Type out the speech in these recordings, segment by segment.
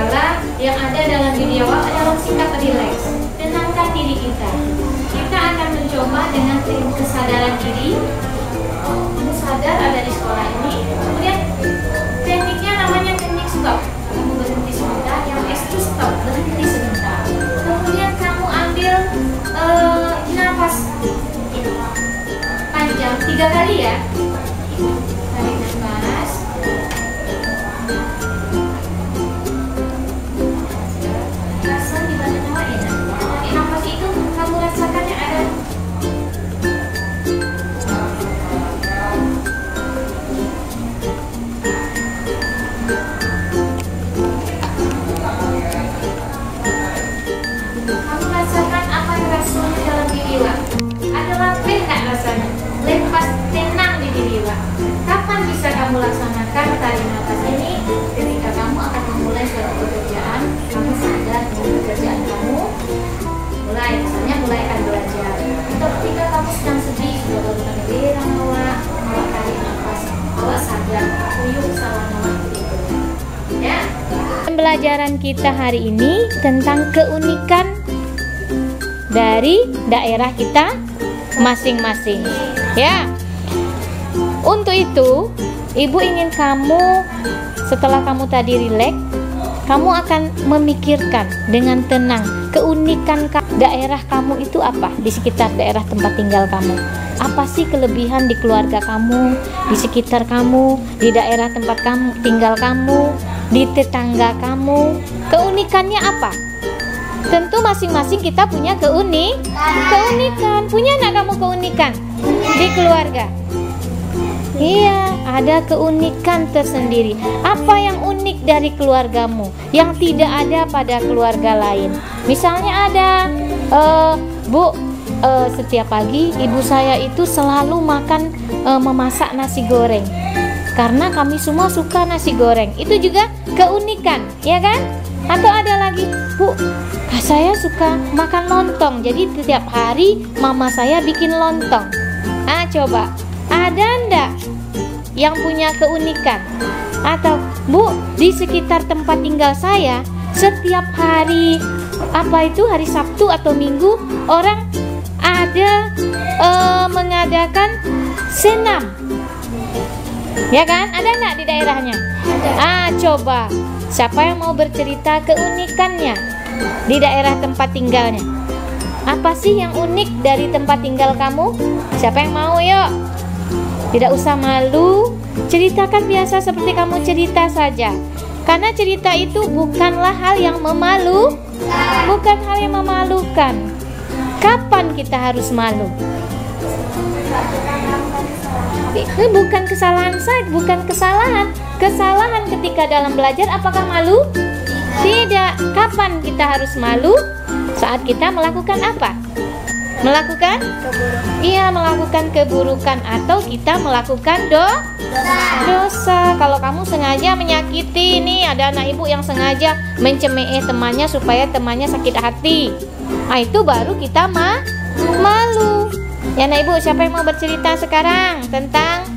segala yang ada dalam diri awak adalah sikap relax. Tenangkan diri kita. Kita akan mencoba dengan kesadaran diri. Kamu sadar ada di sekolah ini. Kemudian tekniknya namanya teknik stop. Kamu berhenti sebentar. Yang S itu stop, berhenti sebentar. Kemudian kamu ambil nafas panjang 3 kali ya. Tarik nafas. Rasa di badan awak enak. Nafas itu kamu rasakan yang ada. Kamu rasakan apa yang rasanya dalam diri wa? Adalah enak rasanya. Lepas tenang di diri wa. Kapan bisa kamu laksanakan tarik nafas ini? Ketika kamu akan memulai suatu pekerjaan, kamu sadar dengan pekerjaan kamu. Misalnya mulai akan belajar. Atau ketika kamu sedang sedih, sudah baru berang awak tarik nafas, awak sadar, uyuh salah awak gitu. Ya. Pembelajaran kita hari ini tentang keunikan dari daerah kita masing-masing. Ya. Untuk itu, Ibu ingin kamu setelah kamu tadi rileks, kamu akan memikirkan dengan tenang keunikan daerah kamu itu apa di sekitar daerah tempat tinggal kamu. Apa sih kelebihan di keluarga kamu, di sekitar kamu, di daerah tempat kamu tinggal kamu, di tetangga kamu. Keunikannya apa? Tentu masing-masing kita punya keunikan. Punya nggak kamu keunikan di keluarga? Iya, ada keunikan tersendiri. Apa yang unik dari keluargamu yang tidak ada pada keluarga lain? Misalnya ada, Bu, setiap pagi ibu saya itu selalu memasak nasi goreng. Karena kami semua suka nasi goreng. Itu juga keunikan, ya kan? Atau ada lagi, Bu, saya suka makan lontong. Jadi setiap hari mama saya bikin lontong. Coba. Ada enggak yang punya keunikan? Atau, Bu, di sekitar tempat tinggal saya setiap hari hari Sabtu atau Minggu orang ada mengadakan senam. Ya kan? Ada enggak di daerahnya? Coba. Siapa yang mau bercerita keunikannya di daerah tempat tinggalnya? Apa sih yang unik dari tempat tinggal kamu? Siapa yang mau? Yuk. Tidak usah malu, ceritakan biasa seperti kamu cerita saja. Karena cerita itu bukanlah hal yang bukan hal yang memalukan. Kapan kita harus malu? Bukan kesalahan saja, bukan kesalahan. Kesalahan ketika dalam belajar, apakah malu? Tidak. Kapan kita harus malu? Saat kita melakukan apa? Melakukan melakukan keburukan atau kita melakukan dosa. Kalau kamu sengaja menyakiti, nih ada anak ibu yang sengaja mencemooh temannya supaya temannya sakit hati. Itu baru kita malu. Ya anak ibu, siapa yang mau bercerita sekarang tentang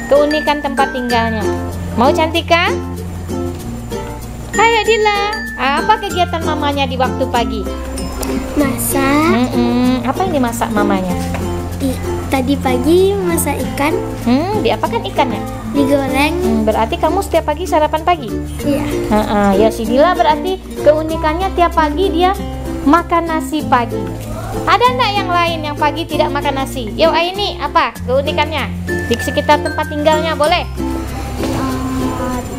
keunikan tempat tinggalnya? Mau Cantika? Ayo Dila, apa kegiatan mamanya di waktu pagi? Masak. Apa yang dimasak mamanya? Tadi pagi masak ikan. Diapakan ikannya? Digoreng. Berarti kamu setiap pagi sarapan pagi? Iya. Ya si Dila berarti keunikannya tiap pagi dia makan nasi pagi. Ada enggak yang lain yang pagi tidak makan nasi? Yuk Aini, apa keunikannya di sekitar tempat tinggalnya? Boleh?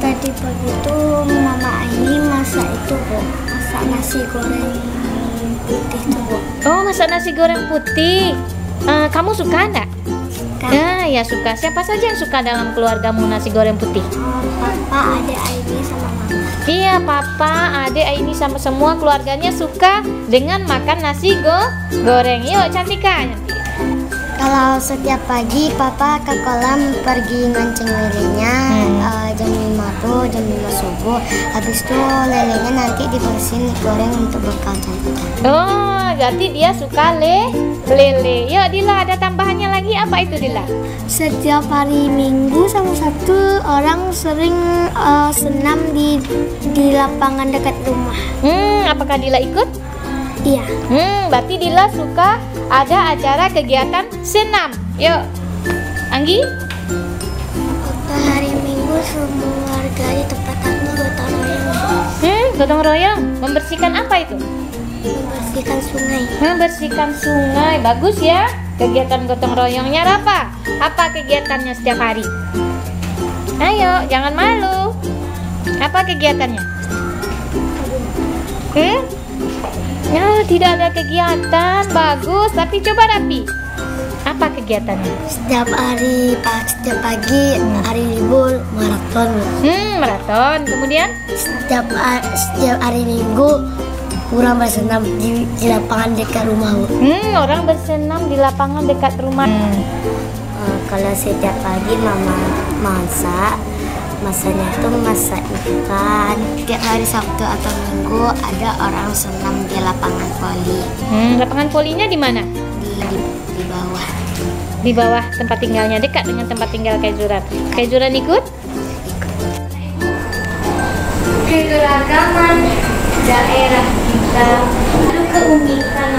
Tadi pagi itu Mama Aini masak nasi goreng putih tuh, Bu. Oh, masak nasi goreng putih. Kamu suka enggak? Ya suka. Siapa saja yang suka dalam keluargamu nasi goreng putih? Papa, adik Aini sama Mama. Iya, Papa, adik Aini sama semua keluarganya suka dengan makan nasi goreng. Yuk Cantika. Kalau setiap pagi Papa ke kolam pergi mancing lelenya, jam 5 tuh, jam 5 subuh. Habis itu lelenya nanti dibersihin, digoreng untuk bekal cantik. Oh, berarti dia suka lele. Yuk Dila, ada tambahannya lagi, apa itu Dila? Setiap hari Minggu sama Sabtu orang sering senam di lapangan dekat rumah. Apakah Dila ikut? Iya. Berarti Dila suka ada acara kegiatan senam. Yuk, Anggi? Waktu hari Minggu semua warga di tempat aku gotong royong. Gotong royong. Membersihkan apa itu? Membersihkan sungai. Membersihkan sungai. Bagus ya. Kegiatan gotong royongnya Rafa. Apa kegiatannya setiap hari? Ayo, jangan malu. Apa kegiatannya? Ya, tidak ada kegiatan. Bagus, tapi coba rapi. Apa kegiatannya? Setiap pagi hari libur maraton. Maraton. Kemudian? Setiap hari Minggu orang bersenam di lapangan dekat rumah. Orang bersenam di lapangan dekat rumah. Kalau setiap pagi mama masanya itu masak ikan. Tiap hari Sabtu atau Minggu ada orang senam di lapangan voli. Lapangan volinya di mana? Di bawah. Di bawah tempat tinggalnya, dekat dengan tempat tinggal Kaizuran. Kaizuran ikut? Keberagaman daerah kita, keunikan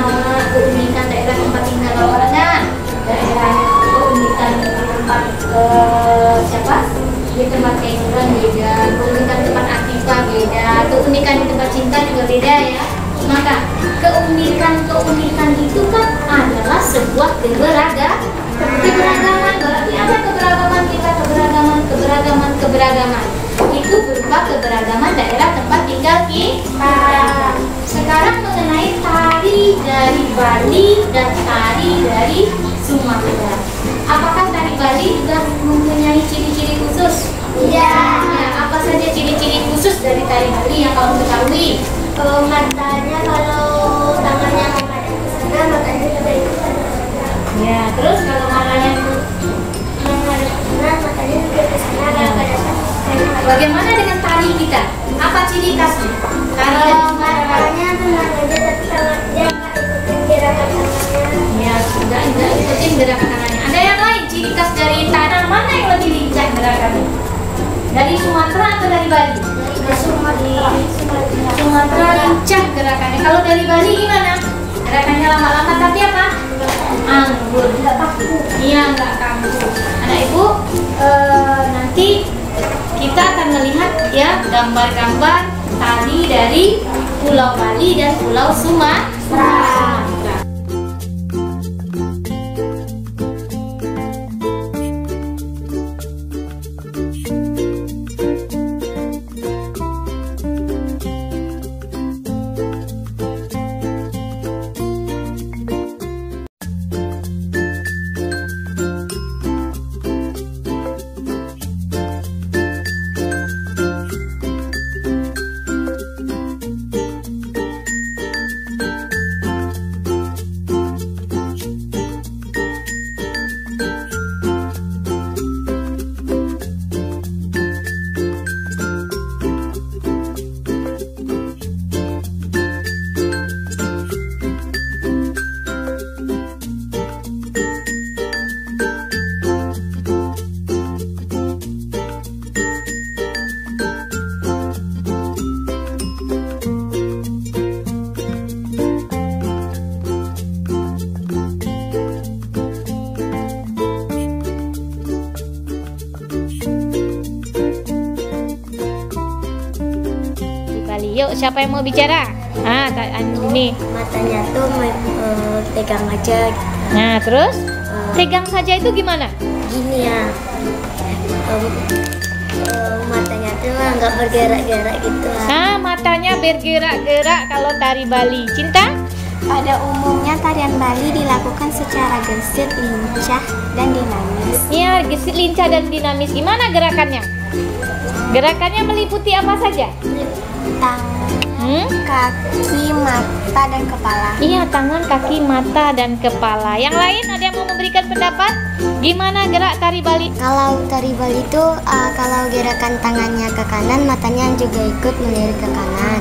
daerah tempat tinggal orang, daerah keunikan tempat di tempat Kaizuran beda, keunikan tempat Afifa beda, keunikan di tempat Cinta juga beda ya. Maka keunikan itu kan adalah sebuah keberagaman. Berarti apa keberagaman kita? Keberagaman itu berupa keberagaman daerah tempat tinggal kita. Sekarang mengenai tari dari Bali dan tari dari Sumatera. Apakah tari Bali juga mempunyai ciri-ciri khusus? Iya. Ya, apa saja ciri-ciri khusus dari tari Bali yang kamu ketahui? Matanya kalau tangannya menghadap ke sana, matanya juga ikut. Ya, terus kalau matanya Menghadap ke sana, matanya juga ke sana. bagaimana dengan tari kita? Apa ciri khasnya? Tari Kalau matanya tenang aja, tapi tangannya nggak ikutin gerakan tangannya. ya sudah tidak ikutin gerakan tangannya. Ada yang lain ciri khas dari tanah mana yang lebih lincah gerakannya? Dari Sumatera atau dari Bali? Sumatera lincah gerakannya. Kalau dari Bali gimana? Gerakannya lama-lama tapi apa? Anggur, tidak kaku. Iya, nggak kaku. Anak ibu, nanti kita akan melihat ya gambar-gambar tari dari Pulau Bali dan Pulau Sumatera. Yuk, siapa yang mau bicara? Ini. Matanya tuh pegang aja. Nah, terus? Pegang saja itu gimana? Gini ya. Matanya tuh nggak bergerak-gerak gitu. Matanya bergerak-gerak kalau tari Bali. Cinta? Pada umumnya tarian Bali dilakukan secara gesit, lincah, dan dinamis. Iya, gesit, lincah, dan dinamis. Gimana gerakannya? Gerakannya meliputi apa saja? Tangan, kaki, mata, dan kepala. Iya, tangan, kaki, mata, dan kepala. Yang lain ada yang mau memberikan pendapat? Gimana gerak tari Bali? Kalau tari Bali itu kalau gerakan tangannya ke kanan, matanya juga ikut melirik ke kanan.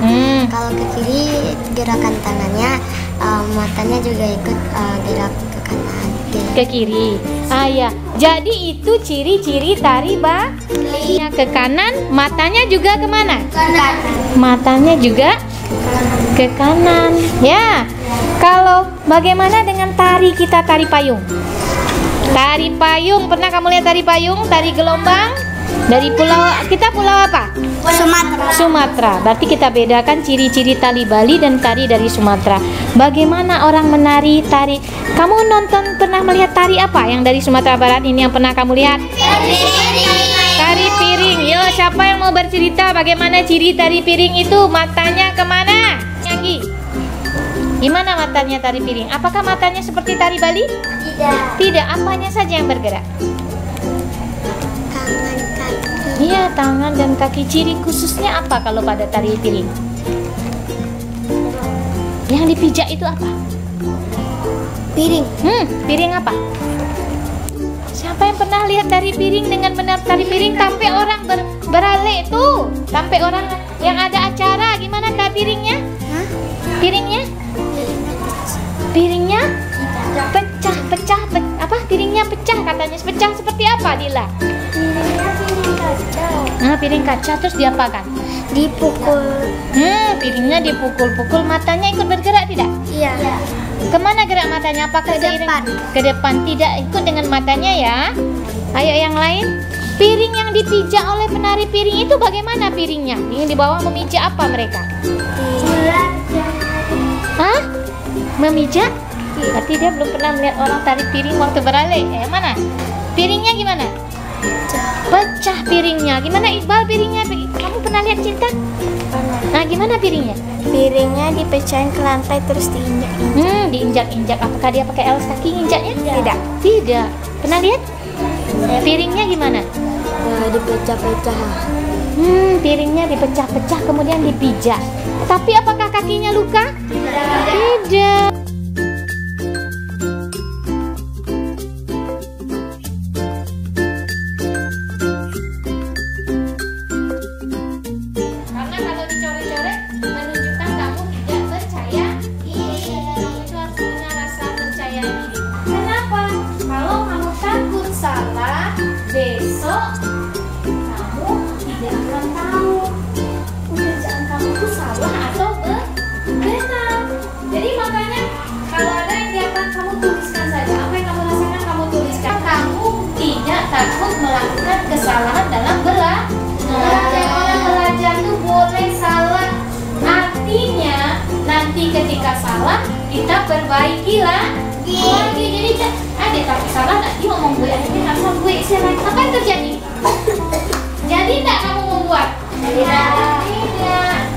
Kalau ke kiri, gerakan tangannya, matanya juga ikut gerak ke kanan. Ke kiri. Ah ya, jadi itu ciri-ciri tari Bali. Ke kanan, matanya juga kemana? Kanan. Matanya juga ke kanan. Ya. Kalau bagaimana dengan tari kita, tari payung? Tari payung, pernah kamu lihat tari payung? Tari gelombang? Dari pulau, kita pulau apa? Sumatera. Sumatera. Berarti kita bedakan ciri-ciri tari Bali dan tari dari Sumatera. Bagaimana orang menari tari? Kamu pernah melihat tari apa yang dari Sumatera Barat ini yang pernah kamu lihat? Tari piring. Yo, siapa yang mau bercerita bagaimana ciri tari piring itu? Matanya kemana? Nyanyi. Gimana matanya tari piring? Apakah matanya seperti tari Bali? Tidak. Tidak. Apanya saja yang bergerak? Tangan, kaki. Iya, tangan dan kaki. Ciri khususnya apa kalau pada tari piring? Yang dipijak itu apa? Piring. Piring apa? Siapa yang pernah lihat tari piring dengan benar tari piring sampai orang beralek tuh? Sampai orang yang ada acara, gimana kak piringnya? Piringnya? Piringnya pecah, apa? Piringnya pecah katanya. Pecah seperti apa, Dila? Piring kaca. Nah, piring kaca terus diapakan? Dipukul. Piringnya dipukul-pukul, matanya ikut bergerak tidak? Iya. Kemana gerak matanya? Apakah Ke depan. Ke depan, tidak ikut dengan matanya ya. Ayo yang lain. Piring yang dipijak oleh penari piring itu bagaimana piringnya? Yang di bawah memijak apa mereka? Hah? Memijak? Berarti dia belum pernah melihat orang tari piring waktu beralek. Mana? Piringnya gimana? Pecah piringnya. Gimana Iqbal piringnya? Kamu pernah lihat Cinta? Nah, gimana piringnya? Piringnya dipecahin ke lantai terus diinjak-injak. Diinjak-injak. Apakah dia pakai alas kaki injaknya? Tidak. Tidak. Pernah lihat? Piringnya gimana? Dipecah-pecah. Piringnya dipecah-pecah kemudian dipijak. Tapi apakah kakinya luka? Tidak. Karena kalau dicoret-coret menunjukkan kamu tidak percaya diri. Itu harus punya rasa percaya diri. Kenapa? Kalau kamu takut salah, besok kamu tidak akan tahu pekerjaan kamu itu salah atau benar. Jadi makanya kalau ada yang diakan kamu tuliskan saja. Apa yang kamu rasakan kamu tuliskan. Kamu tidak takut melakukan kesalahan dalam belajar. Orang belajar itu boleh salah. Artinya nanti ketika salah kita perbaikilah. Jadi ada tapi salah nanti ngomong gue akhirnya nggak mau gue selain apa yang terjadi? Jadi tidak kamu membuat? Tidak.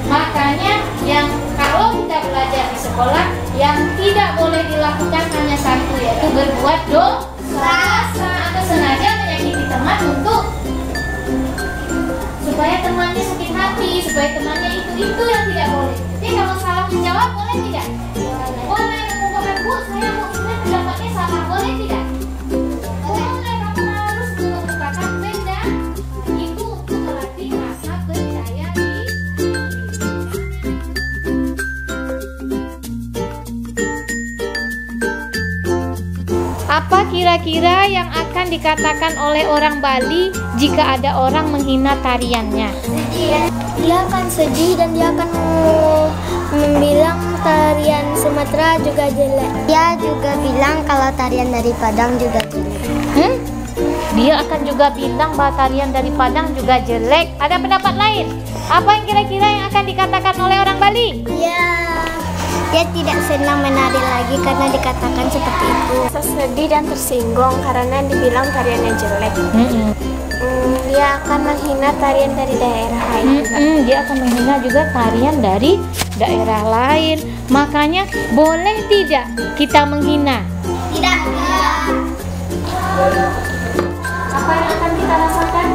Makanya yang kalau kita belajar di sekolah yang tidak boleh dilakukan hanya satu, yaitu berbuat dosa atau sengaja menyakiti teman untuk supaya temannya sakit hati, supaya temannya itu yang tidak boleh. Jadi kalau salah menjawab boleh tidak? Boleh. Mengumpulkan bu, saya mau ini pendapatnya salah, boleh tidak? Boleh. Kamu harus mengemukakan benda itu untuk melatih rasa percaya diri. Apa kira-kira yang akan dikatakan oleh orang Bali jika ada orang menghina tariannya? Dia akan sedih dan dia akan membilang tarian Sumatera juga jelek. Dia juga bilang kalau tarian dari Padang juga jelek. Dia akan juga bilang bahwa tarian dari Padang juga jelek. Ada pendapat lain? Apa yang kira-kira yang akan dikatakan oleh orang Bali? Dia tidak senang menari lagi karena dikatakan seperti itu. Sedih dan tersinggung karena dibilang tariannya jelek. Dia akan menghina tarian dari daerah lain juga. Dia akan menghina juga tarian dari daerah lain. Makanya boleh tidak kita menghina? Tidak. Apa yang akan kita rasakan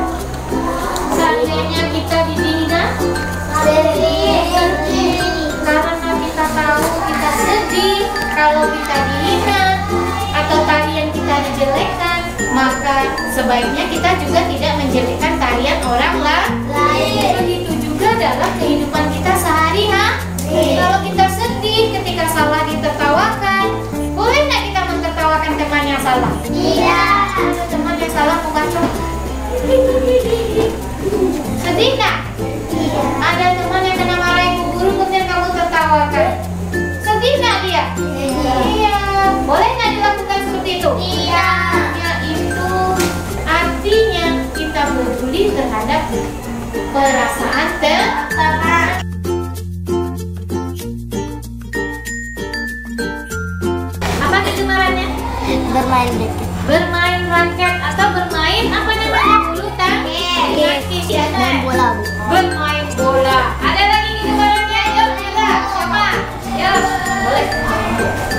seandainya kita dihina? Sedih. Karena sebaiknya kita juga tidak menjelekkan tarian orang lain. Begitu juga dalam kehidupan kita sehari-hari. Kalau kita sedih ketika salah ditertawakan, boleh nggak kita mentertawakan teman yang salah? Iya. Kalau teman yang salah mau kacau, sedih nggak? Iya. Ada teman yang kena marahin guru kemudian kamu tertawakan, sedih nggak dia? Iya. Boleh nggak dilakukan seperti itu? Iya. Yaitu artinya kita peduli terhadap perasaan teman. Apa kegemarannya? Bermain raket. Bermain raket atau bermain apa namanya bulu tangkis ya? Main bola, Bu. Bermain bola. Ada lagi kegemarannya? Yuk kita siapa? Yuk boleh.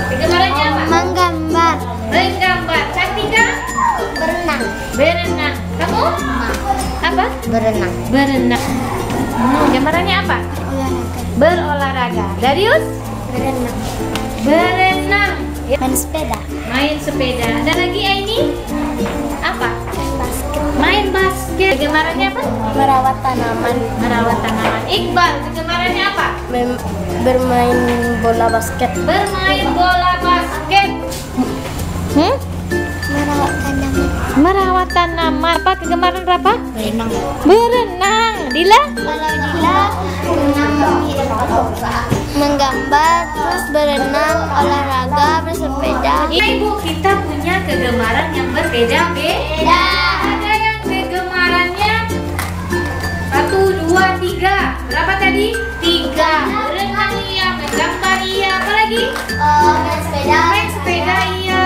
Kegemarannya apa? Menggambar. Menggambar. Cantika? Berenang. Berenang. Kamu? Apa? Berenang. Berenang. Kegemarannya apa? Olahraga. Berolahraga. Darius? Berenang. Berenang. Ya. Main sepeda. Main sepeda. Ada lagi Aini? Apa? Main basket. Main basket. Kegemarannya apa? Merawat tanaman. Merawat tanaman. Iqbal, kegemarannya apa? Bermain bola basket. Bermain bola basket. Merawat tanaman. Merawat tanaman. Apa kegemaran berapa? Berenang. Berenang. Dila? Kalau Dila menggambar, terus berenang, olahraga, bersepeda. Ibu, kita punya kegemaran yang berbeda-beda. Ada yang kegemarannya 1, 2, 3. Berapa tadi? 3. Berenang iya, menggambar iya. Apa lagi? Main sepeda. Main sepeda iya.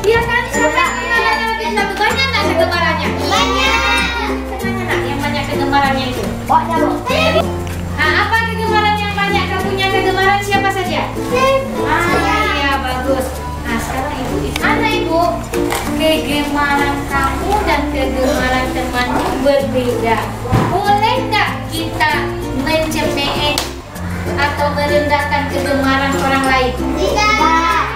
Iya kan? Siapa kegemarannya lebih satu? Banyak nggak kegemarannya? Banyak. Banyak nggak yang banyak kegemarannya itu? Nah, apa kegemaran yang banyak? Kamu punya kegemaran siapa saja? Iya, bagus. Nah, sekarang ibu, mana ibu? Kegemaran kamu dan kegemaran temanmu berbeda. Boleh nggak kita mencemooh atau merendahkan kegemaran orang lain? Tidak.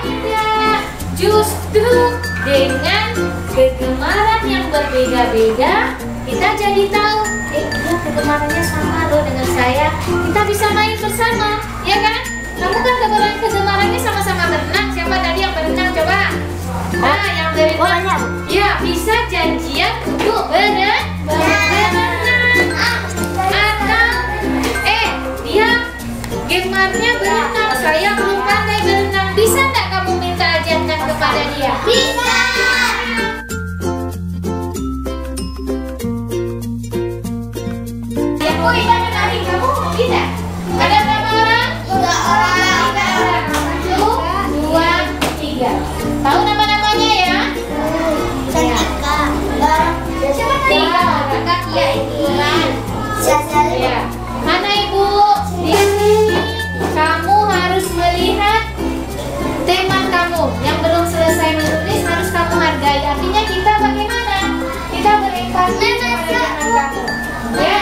Tidak. Justru dengan kegemaran yang berbeda-beda, kita jadi tahu, dia kegemarannya sama loh dengan saya. Kita bisa main bersama, ya kan? Kamu kan kegemarannya sama-sama berenang. Siapa tadi yang berenang? Coba. Nah, yang berenang. Ya, bisa janjian untuk berenang. Atau, dia gemarnya berenang. Saya belum pandai berenang. Bisa nggak kamu minta ajarkan kepada dia? Bisa. Kamu bisa? Ada berapa orang? 3 orang. 1, 2, 3. Tahu nama-namanya ya? Cantika. Siapa tadi? 3 orang. Ya, ini. Ya. Mana ibu? Di sini. Kamu harus melihat teman kamu yang belum selesai menulis, harus kamu hargai. Artinya kita bagaimana? Kita berempati kepada teman kamu. Ya.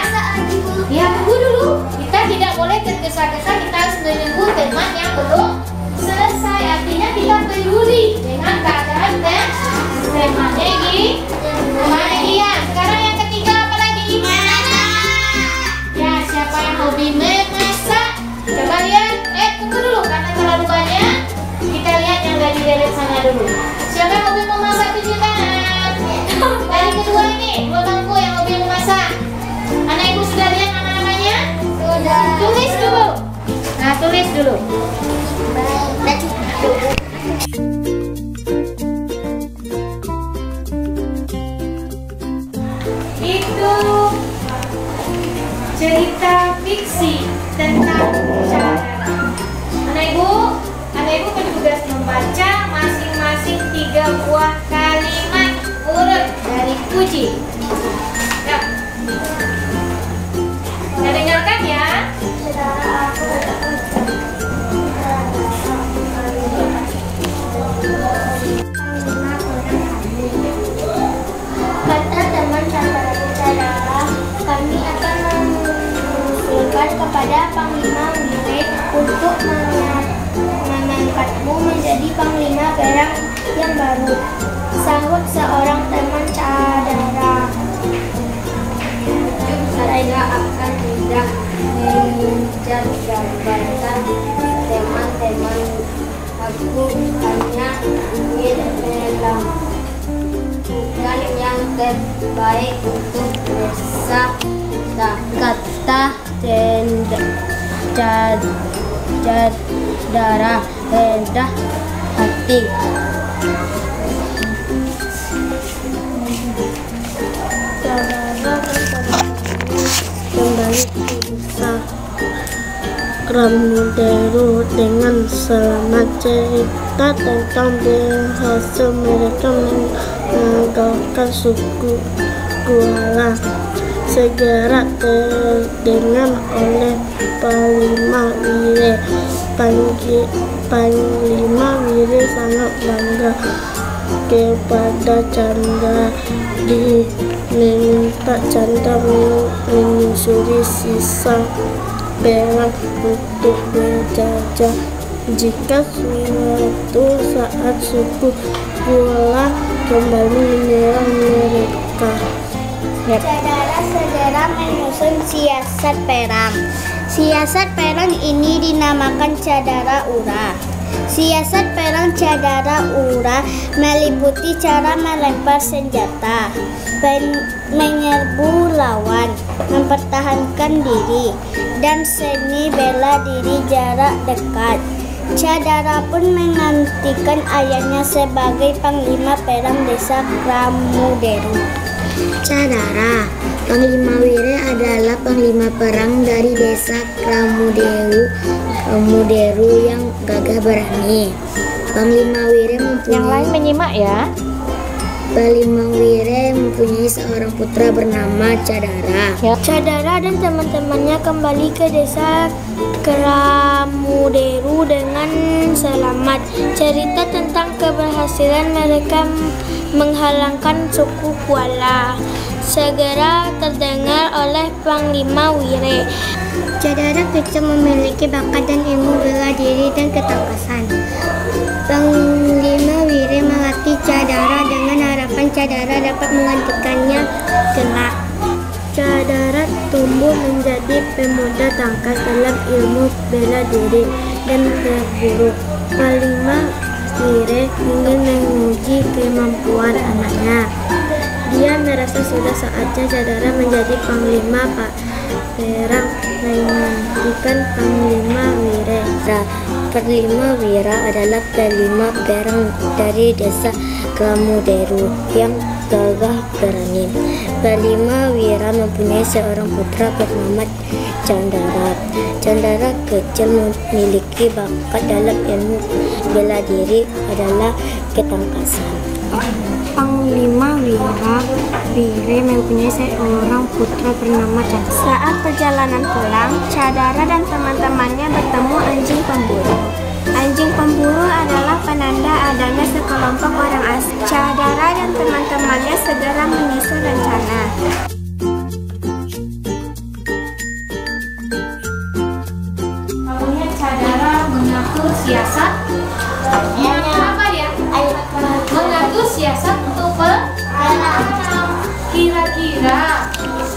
Ya, tunggu dulu. Kita tidak boleh tergesa-gesa. Kita harus menunggu teman yang belum selesai. Artinya kita peduli dengan keadaan temannya ini. Mana dia? Sekarang yang ketiga apa lagi? Ya, siapa yang hobi memasak? Coba lihat. Tunggu dulu karena terlalu banyak. Kita lihat yang dari deret sana dulu. Siapa yang hobi memasak cuci tangan? Dari kedua ini, dua bangku yang hobi memasak. Anak ibu sudah lihat nama-namanya? Sudah. Tulis dulu. Nah, tulis dulu. Itu cerita fiksi tentang cara. Anak ibu bertugas membaca masing-masing 3 buah kalimat urut dari Puji. Ya. Kita dengarkan ya. Kata teman sahabat bicara, kami akan mengusulkan kepada Panglima Wilayah untuk mengangkatmu menjadi Panglima Perang yang baru. Sahut seorang teman cadang. dan gambarkan teman-teman aku hanya ingin melakukan yang terbaik untuk desa, kata Cedara rendah hati. Kembali ke desa Ramuderu dengan selamat. Cerita tentang berhasil mereka meninggalkan suku Kuala segera terdengar oleh Panglima Wire. Panglima Wire sangat bangga kepada Chandra, diminta Chandra menyusuri sisa perak untuk berjajah jika suatu saat suku Kuala kembali menyerang mereka. Cedara segera menyusun siasat perang. Siasat perang ini dinamakan Cedara Ura. Siasat perang Cedara Ura meliputi cara melempar senjata, menyerbu lawan, mempertahankan diri, dan seni bela diri jarak dekat. Cedara pun menggantikan ayahnya sebagai panglima perang desa Ramuderu. Cedara, Panglima Wire adalah panglima perang dari desa Ramuderu yang gagah berani. Panglima Wire mempunyai Yang lain menyimak ya. Panglima Wire mempunyai seorang putra bernama Cedara. Cedara dan teman-temannya kembali ke desa Ramuderu dengan selamat. Cerita tentang keberhasilan mereka menghalangkan suku Kuala segera terdengar oleh Panglima Wire. Cedara kecil memiliki bakat dan ilmu bela diri dan ketangkasan. Panglima Wire melatih Cedara dengan harapan Cedara dapat menggantikannya kelak. Cedara tumbuh menjadi pemuda tangkas dalam ilmu bela diri dan berburu. Panglima Wire ingin menguji kemampuan anaknya. Dia merasa sudah saatnya Cedara menjadi panglima perang menggantikan Panglima Wire. Panglima Wire adalah panglima perang dari desa Ramuderu yang gagah berani. Panglima Wire mempunyai seorang putra bernama Chandra. Chandra kecil memiliki bakat dalam ilmu bela diri adalah ketangkasan. Panglima Wire mempunyai seorang putra bernama Chandra. Saat perjalanan pulang, Chandra dan teman-temannya bertemu anjing pemburu. Anjing pemburu adalah penanda adanya sekelompok orang asing. Chandra dan teman-temannya segera menyusun rencana. Lalunya Chandra mengatur siasat. Apa dia? Mengatur siasat untuk perang. Kira-kira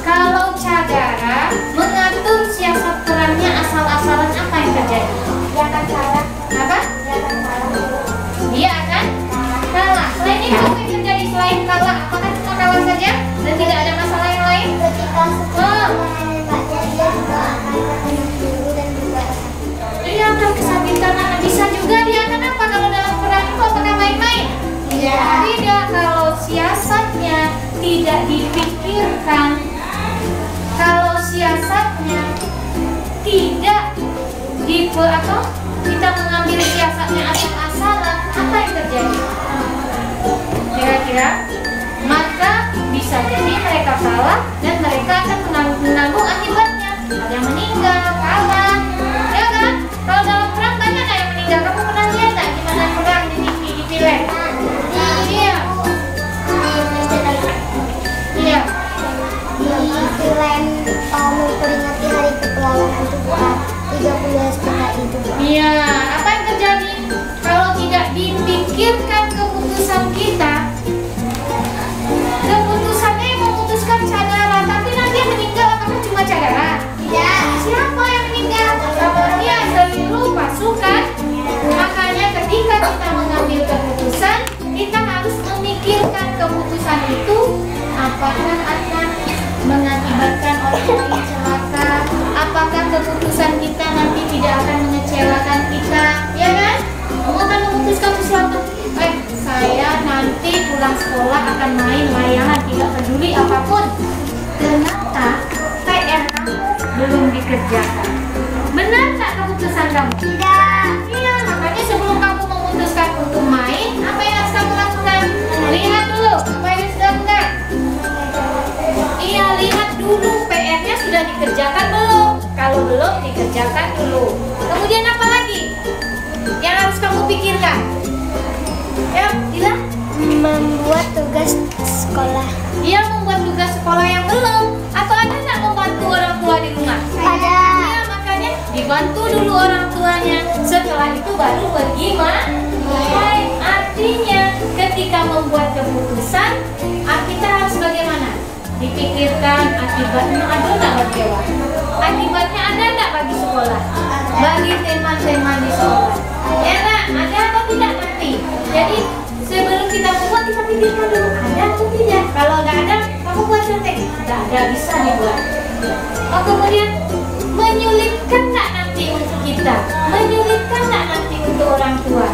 kalau Chandra mengatur siasat perangnya asal-asalan, apa yang terjadi? Dia akan kalah. Apa? Dia akan kalah. Selain itu apa yang terjadi selain kalah? Apakah cuma kalah saja dan tidak ada masalah yang lain? Ketika menembaknya, dia juga akan terbunuh dan juga Dia akan kesakitan. Bisa juga dia akan apa kalau dalam perang itu? Apakah main-main? Tidak. Kalau siasatnya tidak dipikirkan, kalau siasatnya tidak kita mengambil siasatnya asal-asalan, apa yang terjadi? Kira-kira maka bisa jadi mereka kalah dan mereka akan menanggung akibatnya. Ada yang meninggal, kalah, ya kan? Kalau dalam perang banyak yang meninggal. Kamu pernah lihat nggak gimana perang di TV, di film? Iya. Iya. di film memperingati hari kepahlawanan itu 30 setelah itu. Iya. Apa yang terjadi kalau tidak dipikirkan keputusan kita? Keputusannya yang memutuskan Chandra, tapi nanti yang meninggal apakah cuma Chandra? Tidak. Siapa yang meninggal? orang celaka, apakah keputusan kita nanti tidak akan mengecewakan kita, ya kan? Kamu akan memutuskan sesuatu, saya nanti pulang sekolah akan main layangan, tidak peduli apapun. Ternyata PR kamu belum dikerjakan. Benar tak keputusan kamu? Tidak. Iya, makanya sebelum kamu memutuskan untuk main, apa yang harus kamu lakukan? Lihat dulu apa yang harus dilakukan. Iya, lihat dulu PR-nya sudah dikerjakan belum. Kalau belum, dikerjakan dulu. Kemudian apa lagi yang harus kamu pikirkan? Ya, bilang. Membuat tugas sekolah. Dia membuat tugas sekolah yang belum. Atau ada nggak membantu orang tua di rumah? Ada. Ya, makanya dibantu dulu orang tuanya. Setelah itu baru pergi main. Artinya ketika membuat keputusan, kita harus bagaimana? Dipikirkan akibatnya ada nggak bagi orang? Akibatnya ada nggak bagi sekolah? Bagi teman-teman di sekolah? Ya nggak? Ada atau tidak nanti? Jadi sebelum kita buat, kita pikirkan dulu ada atau tidak. Kalau nggak ada, kamu buat contek. Nggak ada, bisa dibuat. Oh, kemudian menyulitkan nggak nanti untuk kita? Menyulitkan nggak nanti untuk orang tua?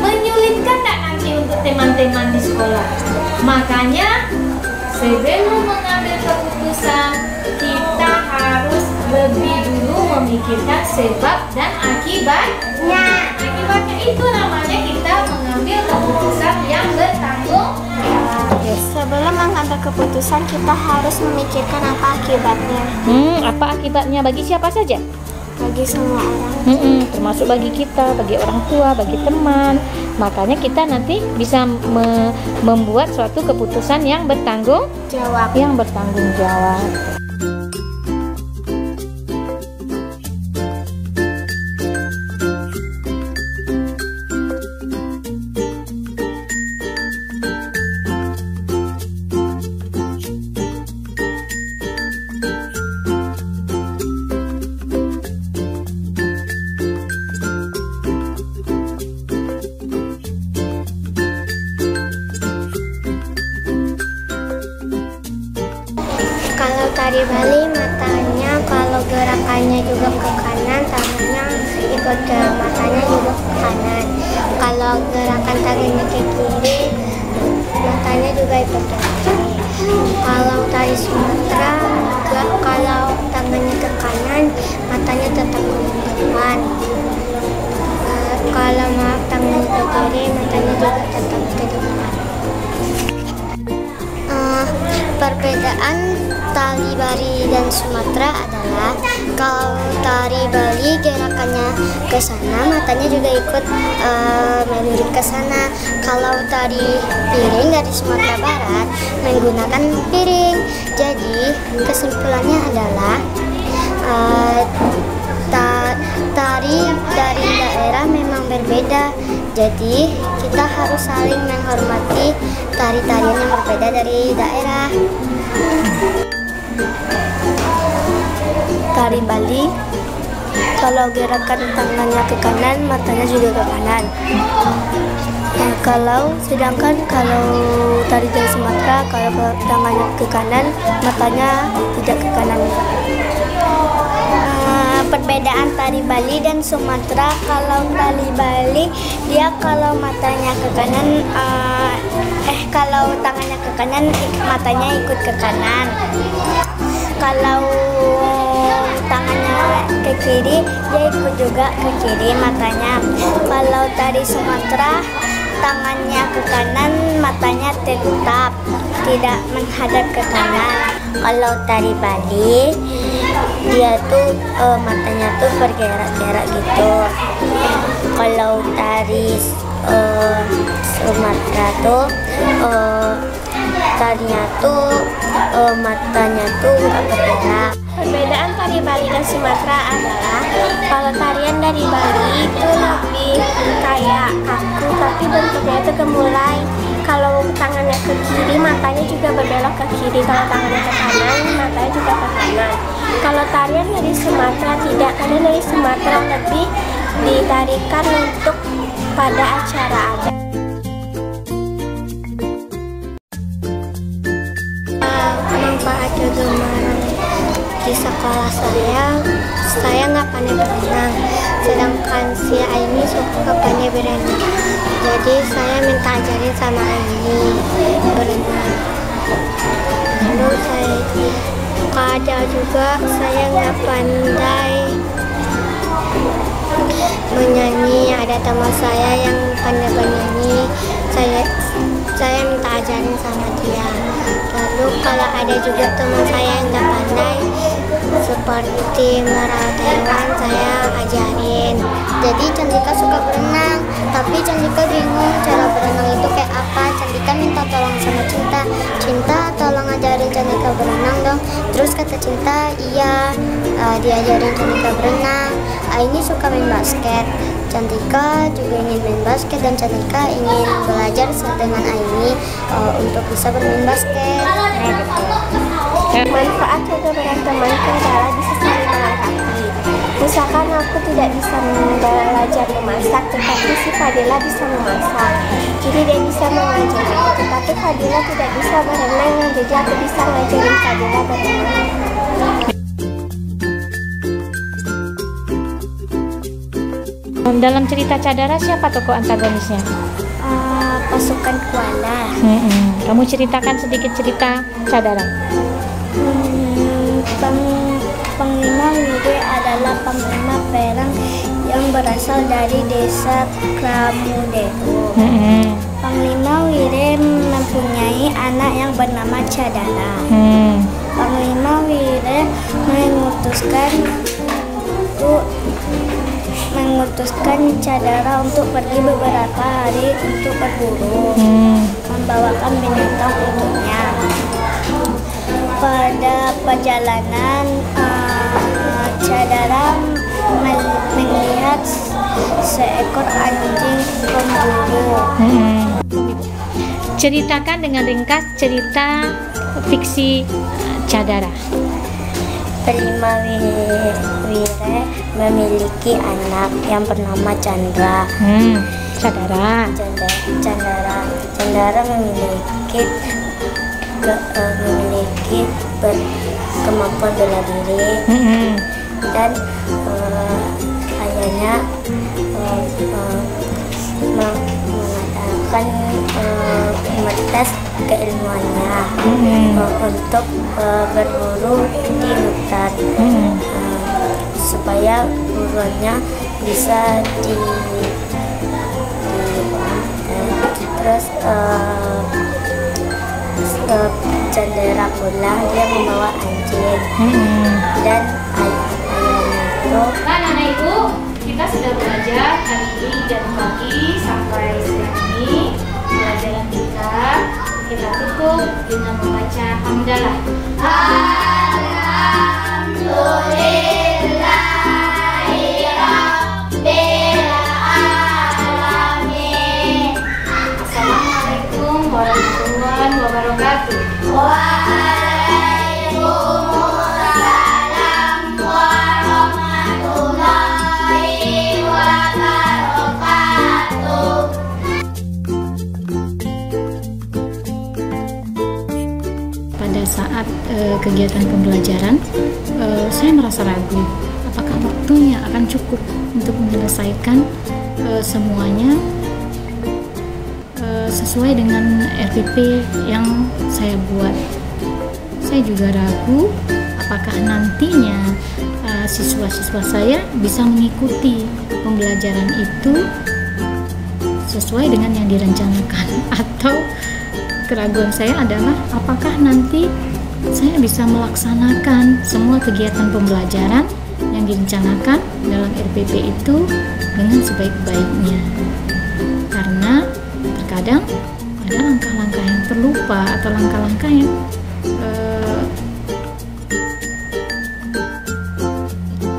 Menyulitkan nggak nanti untuk teman-teman di sekolah? Makanya sebelum mengambil keputusan, kita harus lebih dulu memikirkan sebab dan akibatnya. Akibatnya itu namanya kita mengambil keputusan yang bertanggung jawab. Sebelum mengambil keputusan, kita harus memikirkan apa akibatnya. Apa akibatnya bagi siapa saja? Bagi semua orang. Termasuk bagi kita, bagi orang tua, bagi teman. Makanya kita nanti bisa membuat suatu keputusan yang bertanggung Jawab. jawab. Kalau tari Bali, matanya kalau gerakannya juga ke kanan, tangannya ikut ke matanya juga ke kanan. Kalau gerakan tangannya ke kiri, matanya juga ikut ke kiri. Kalau tari Sumatera juga kalau tangannya ke kanan, matanya tetap ke depan. Kalau tangannya ke kiri, matanya juga tetap ke depan. Perbedaan tari Bali dan Sumatera adalah kalau tari Bali gerakannya ke sana, matanya juga ikut melirik ke sana. Kalau tari piring dari Sumatera Barat menggunakan piring. Jadi kesimpulannya adalah tari dari daerah memang berbeda. Jadi kita harus saling menghormati tari-tarian yang berbeda dari daerah. Tari Bali, kalau gerakan tangannya ke kanan, matanya juga ke kanan. Sedangkan kalau tari dari Sumatera, kalau tangannya ke kanan, matanya tidak ke kanan. Perbedaan tari Bali dan Sumatera, kalau tari Bali dia kalau matanya ke kanan, kalau tangannya ke kanan, matanya ikut ke kanan. Kalau tangannya ke kiri, dia ikut juga ke kiri matanya. Kalau tari Sumatera, tangannya ke kanan, matanya tetap tidak menghadap ke kanan. Kalau tari Bali, dia tuh matanya tuh bergerak-gerak gitu. Kalau tari Sumatera tuh tarinya tuh matanya tuh nggak bergerak. Perbedaan tari Bali dan Sumatera adalah kalau tarian dari Bali itu lebih kayak kaku, tapi bentuknya itu gemulai. Kalau tangannya ke kiri, matanya juga berbelok ke kiri. Kalau tangannya ke kanan, matanya juga ke kanan. Kalau tarian dari Sumatera tidak, karena dari Sumatera lebih ditarikan untuk pada acara adat. Manfaat kegemaran di sekolah saya nggak pandai berenang, sedangkan si Aini suka pandai berenang. Jadi saya minta ajarin sama Aini berenang. Lalu ada juga saya nggak pandai menyanyi, ada teman saya yang pandai menyanyi, saya minta ajarin sama dia. Lalu kalau ada juga teman saya yang nggak pandai seperti merawat hewan, saya ajarin. Jadi Candika suka berenang, tapi Candika bingung cara berenang itu kayak apa. Candika minta tolong sama Cinta tolong ajarin Candika berenang dong. Terus kata Cinta, iya, diajarin Candika berenang. Ini suka main basket. Candika juga ingin main basket dan Candika ingin belajar dengan Aini untuk bisa bermain basket. Manfaat juga bertemanku adalah bisa saling melengkapi. Misalkan aku tidak bisa belajar memasak, tetapi si Fadila bisa memasak. Jadi dia bisa mengajari. Tetapi Fadila tidak bisa berenang, jadi aku bisa ngajarin Fadila berenang. Dalam cerita Cadara siapa tokoh antagonisnya? Pasukan koala. Kamu ceritakan sedikit cerita Cadara. Panglima Wire adalah panglima perang yang berasal dari desa Kramudeho. Panglima Wire mempunyai anak yang bernama Cadara. Panglima Wire mengutuskan Cadara untuk pergi beberapa hari untuk berburu, membawakan binatang untuknya. Pada perjalanan, Cadara melihat seekor anjing pemburu. Ceritakan dengan ringkas cerita fiksi Cadara. Panglima Wire memiliki anak yang bernama Chandra. Chandra memiliki kemampuan bela diri, dan ayahnya mengadakan tes keilmuannya untuk berburu di hutan, supaya buruannya bisa terus Chandra pulang, dia membawa anjing dan ayahnya itu. Anak-anak ibu, kita sudah belajar hari ini dari pagi sampai siang ini. Pelajaran kita tutup dengan membaca hamdalah. Assalamualaikum warahmatullahi wabarakatuh. Waalaikumsalam warahmatullahi wabarakatuh. Pada saat kegiatan pembelajaran, saya merasa ragu apakah waktunya akan cukup untuk menyelesaikan semuanya sesuai dengan RPP yang saya buat. Saya juga ragu apakah nantinya siswa-siswa saya bisa mengikuti pembelajaran itu sesuai dengan yang direncanakan, atau keraguan saya adalah apakah nanti saya bisa melaksanakan semua kegiatan pembelajaran yang direncanakan dalam RPP itu dengan sebaik-baiknya. Karena terkadang ada langkah-langkah yang terlupa atau langkah-langkah yang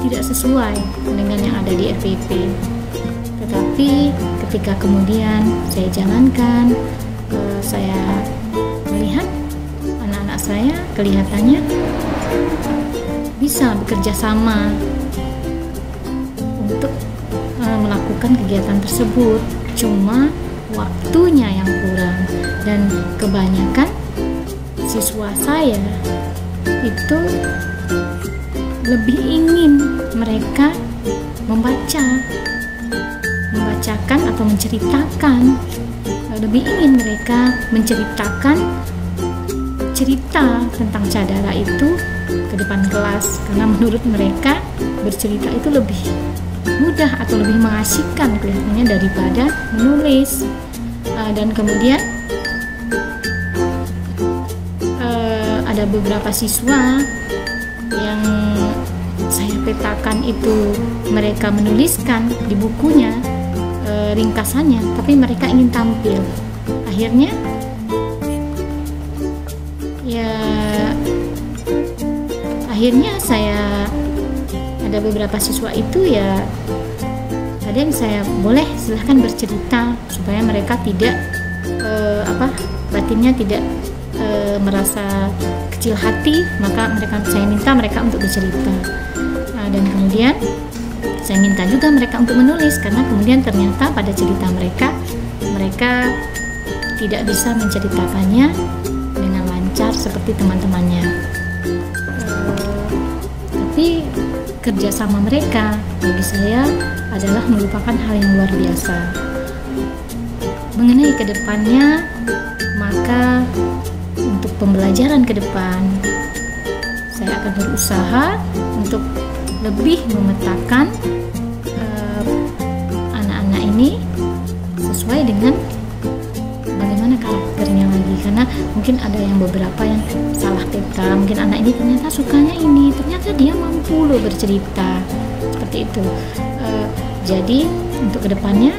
tidak sesuai dengan yang ada di RPP. Tetapi ketika kemudian saya jalankan, saya melihat anak-anak saya kelihatannya bisa bekerja sama untuk melakukan kegiatan tersebut. Cuma waktunya yang kurang, dan kebanyakan siswa saya itu lebih ingin mereka membacakan atau menceritakan, lebih ingin mereka menceritakan cerita tentang Cadara itu ke depan kelas, karena menurut mereka bercerita itu lebih mudah atau lebih mengasihkan kelihatannya daripada menulis. Dan kemudian ada beberapa siswa yang saya petakan itu mereka menuliskan di bukunya ringkasannya, tapi mereka ingin tampil. Akhirnya saya ada beberapa siswa itu ya, kadang saya boleh silahkan bercerita supaya mereka tidak batinnya tidak merasa kecil hati, maka saya minta mereka untuk bercerita. Dan kemudian saya minta juga mereka untuk menulis, karena kemudian ternyata pada cerita mereka tidak bisa menceritakannya dengan lancar seperti teman-temannya. Tapi kerjasama mereka bagi saya adalah merupakan hal yang luar biasa. Mengenai kedepannya, maka untuk pembelajaran ke depan saya akan berusaha untuk lebih memetakan anak-anak ini sesuai dengan bagaimana karakternya lagi, karena mungkin ada yang beberapa yang salah peta, mungkin anak ini ternyata sukanya ini, ternyata dia mampu loh bercerita seperti itu. Jadi untuk kedepannya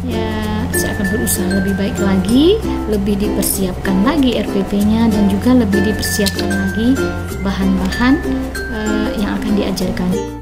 ya saya akan berusaha lebih baik lagi, lebih dipersiapkan lagi RPP-nya, dan juga lebih dipersiapkan lagi bahan-bahan yang akan diajarkan.